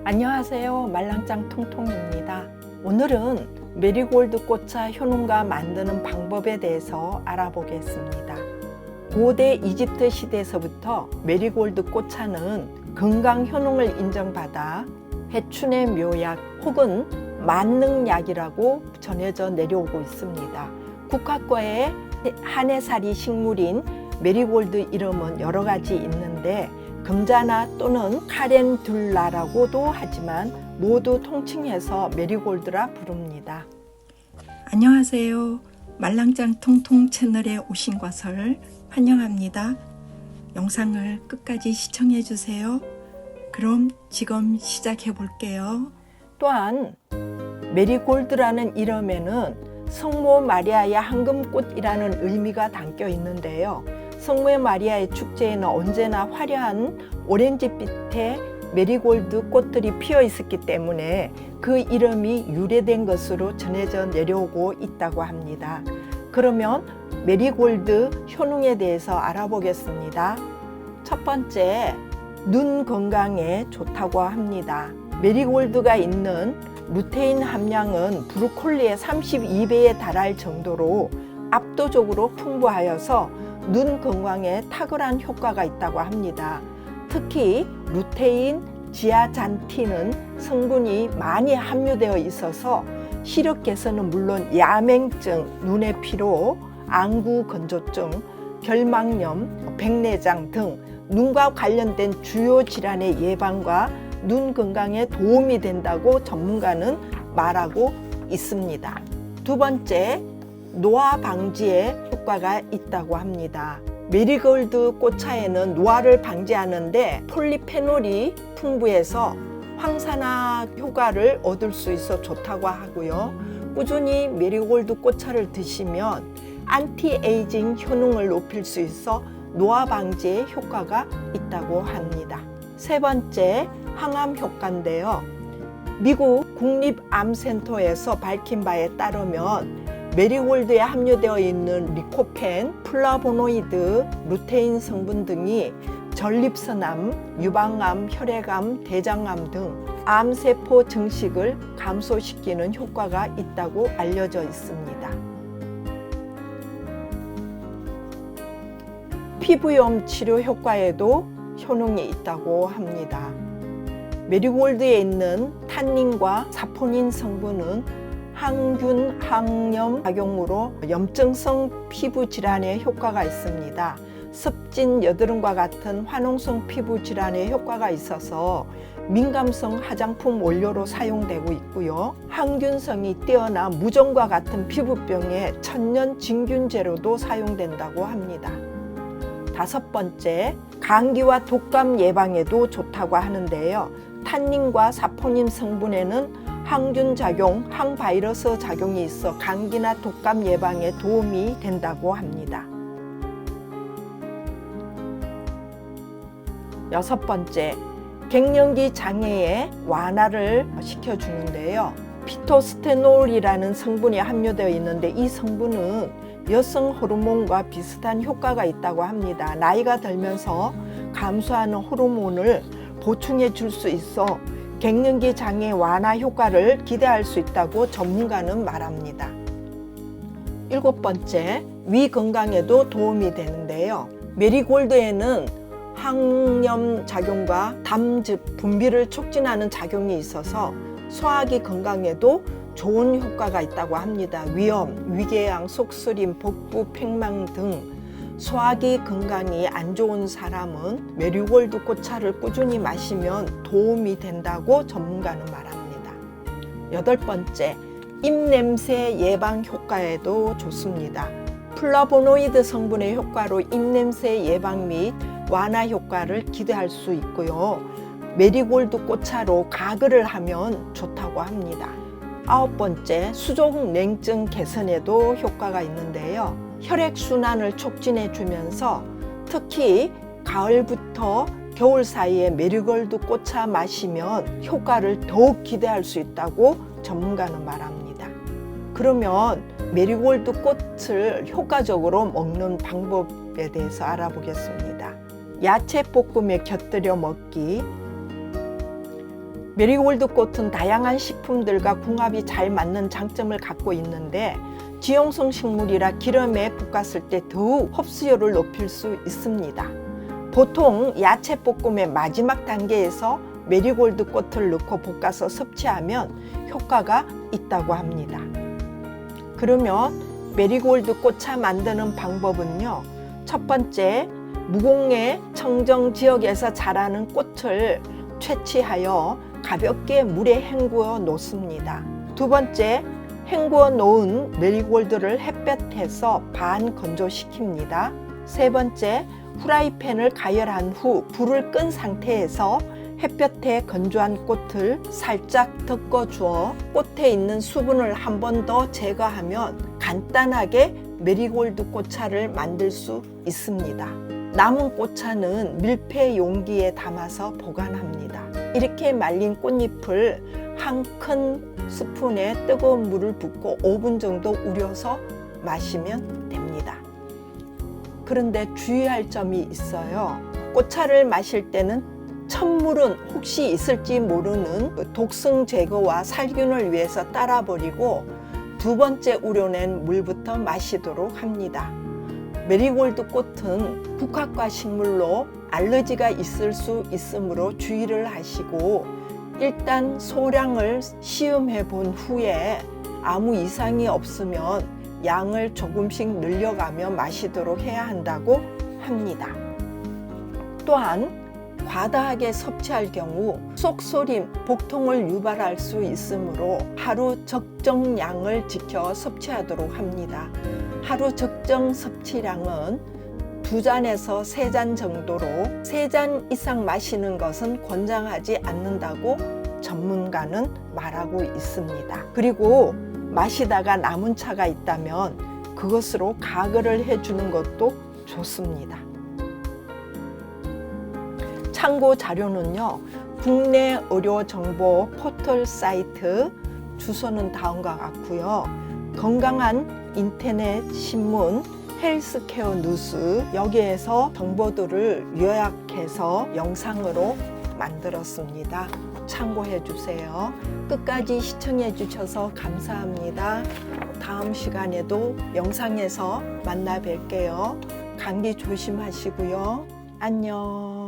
안녕하세요. 말랑짱 통통입니다. 오늘은 메리골드 꽃차 효능과 만드는 방법에 대해서 알아보겠습니다. 고대 이집트 시대에서부터 메리골드 꽃차는 건강 효능을 인정받아 해춘의 묘약 혹은 만능약이라고 전해져 내려오고 있습니다. 국화과의 한해살이 식물인 메리골드 이름은 여러 가지 있는데 금자나 또는 카렌듈라라고도 하지만 모두 통칭해서 메리골드라 부릅니다. 안녕하세요. 말랑짱 통통 채널에 오신 것을 환영합니다. 영상을 끝까지 시청해 주세요. 그럼 지금 시작해 볼게요. 또한 메리골드라는 이름에는 성모 마리아의 황금꽃이라는 의미가 담겨 있는데요. 성모 마리아의 축제에는 언제나 화려한 오렌지빛의 메리골드 꽃들이 피어 있었기 때문에 그 이름이 유래된 것으로 전해져 내려오고 있다고 합니다. 그러면 메리골드 효능에 대해서 알아보겠습니다. 첫 번째, 눈 건강에 좋다고 합니다. 메리골드가 있는 루테인 함량은 브로콜리의 32배에 달할 정도로 압도적으로 풍부하여서 눈 건강에 탁월한 효과가 있다고 합니다. 특히 루테인, 지아잔틴은 성분이 많이 함유되어 있어서 시력 개선은 물론 야맹증, 눈의 피로, 안구 건조증, 결막염, 백내장 등 눈과 관련된 주요 질환의 예방과 눈 건강에 도움이 된다고 전문가는 말하고 있습니다. 두 번째, 노화 방지에 효과가 있다고 합니다. 메리골드 꽃차에는 노화를 방지하는데 폴리페놀이 풍부해서 항산화 효과를 얻을 수 있어 좋다고 하고요. 꾸준히 메리골드 꽃차를 드시면 안티에이징 효능을 높일 수 있어 노화 방지에 효과가 있다고 합니다. 세 번째, 항암 효과인데요. 미국 국립암센터에서 밝힌 바에 따르면 메리골드에 함유되어 있는 리코펜, 플라보노이드, 루테인 성분 등이 전립선암, 유방암, 혈액암, 대장암 등 암세포 증식을 감소시키는 효과가 있다고 알려져 있습니다. 피부염 치료 효과에도 효능이 있다고 합니다. 메리골드에 있는 탄닌과 사포닌 성분은 항균, 항염 작용으로 염증성 피부 질환에 효과가 있습니다. 습진, 여드름과 같은 화농성 피부 질환에 효과가 있어서 민감성 화장품 원료로 사용되고 있고요. 항균성이 뛰어나 무좀과 같은 피부병에 천연 진균제로도 사용된다고 합니다. 다섯 번째, 감기와 독감 예방에도 좋다고 하는데요. 탄닌과 사포닌 성분에는 항균 작용, 항바이러스 작용이 있어 감기나 독감 예방에 도움이 된다고 합니다. 여섯 번째, 갱년기 장애의 완화를 시켜주는데요. 피토스테놀이라는 성분이 함유되어 있는데 이 성분은 여성 호르몬과 비슷한 효과가 있다고 합니다. 나이가 들면서 감소하는 호르몬을 보충해 줄 수 있어 갱년기 장애 완화 효과를 기대할 수 있다고 전문가는 말합니다. 일곱 번째, 위 건강에도 도움이 되는데요. 메리골드에는 항염 작용과 담즙 분비를 촉진하는 작용이 있어서 소화기 건강에도 좋은 효과가 있다고 합니다. 위염, 위궤양, 속쓰림, 복부 팽만 등 소화기 건강이 안 좋은 사람은 메리골드 꽃차를 꾸준히 마시면 도움이 된다고 전문가는 말합니다. 여덟 번째, 입냄새 예방 효과에도 좋습니다. 플라보노이드 성분의 효과로 입냄새 예방 및 완화 효과를 기대할 수 있고요. 메리골드 꽃차로 가글을 하면 좋다고 합니다. 아홉 번째, 수족 냉증 개선에도 효과가 있는데요. 혈액순환을 촉진해 주면서 특히 가을부터 겨울 사이에 메리골드 꽃차 마시면 효과를 더욱 기대할 수 있다고 전문가는 말합니다. 그러면 메리골드 꽃을 효과적으로 먹는 방법에 대해서 알아보겠습니다. 야채 볶음에 곁들여 먹기, 메리골드 꽃은 다양한 식품들과 궁합이 잘 맞는 장점을 갖고 있는데 지용성 식물이라 기름에 볶았을 때 더욱 흡수율을 높일 수 있습니다. 보통 야채 볶음의 마지막 단계에서 메리골드 꽃을 넣고 볶아서 섭취하면 효과가 있다고 합니다. 그러면 메리골드 꽃차 만드는 방법은요. 첫 번째, 무공해 청정 지역에서 자라는 꽃을 채취하여 가볍게 물에 헹구어 놓습니다. 두 번째, 헹구어 놓은 메리골드를 햇볕에서 반 건조시킵니다. 세 번째, 후라이팬을 가열한 후 불을 끈 상태에서 햇볕에 건조한 꽃을 살짝 덮어주어 꽃에 있는 수분을 한 번 더 제거하면 간단하게 메리골드 꽃차를 만들 수 있습니다. 남은 꽃차는 밀폐 용기에 담아서 보관합니다. 이렇게 말린 꽃잎을 한 큰 스푼에 뜨거운 물을 붓고 5분 정도 우려서 마시면 됩니다. 그런데 주의할 점이 있어요. 꽃차를 마실 때는 첫물은 혹시 있을지 모르는 독성 제거와 살균을 위해서 따라 버리고 두 번째 우려낸 물부터 마시도록 합니다. 메리골드 꽃은 국화과 식물로 알러지가 있을 수 있으므로 주의를 하시고 일단 소량을 시음해 본 후에 아무 이상이 없으면 양을 조금씩 늘려가며 마시도록 해야 한다고 합니다. 또한 과다하게 섭취할 경우 속소림, 복통을 유발할 수 있으므로 하루 적정량을 지켜 섭취하도록 합니다. 하루 적정 섭취량은 2잔에서 3잔 정도로 3잔 이상 마시는 것은 권장하지 않는다고 전문가는 말하고 있습니다. 그리고 마시다가 남은 차가 있다면 그것으로 가글을 해주는 것도 좋습니다. 참고 자료는요, 국내 의료 정보 포털 사이트 주소는 다음과 같고요. 건강한 인터넷 신문 헬스케어 뉴스 여기에서 정보들을 요약해서 영상으로 만들었습니다. 참고해 주세요. 끝까지 시청해 주셔서 감사합니다. 다음 시간에도 영상에서 만나 뵐게요. 감기 조심하시고요. 안녕.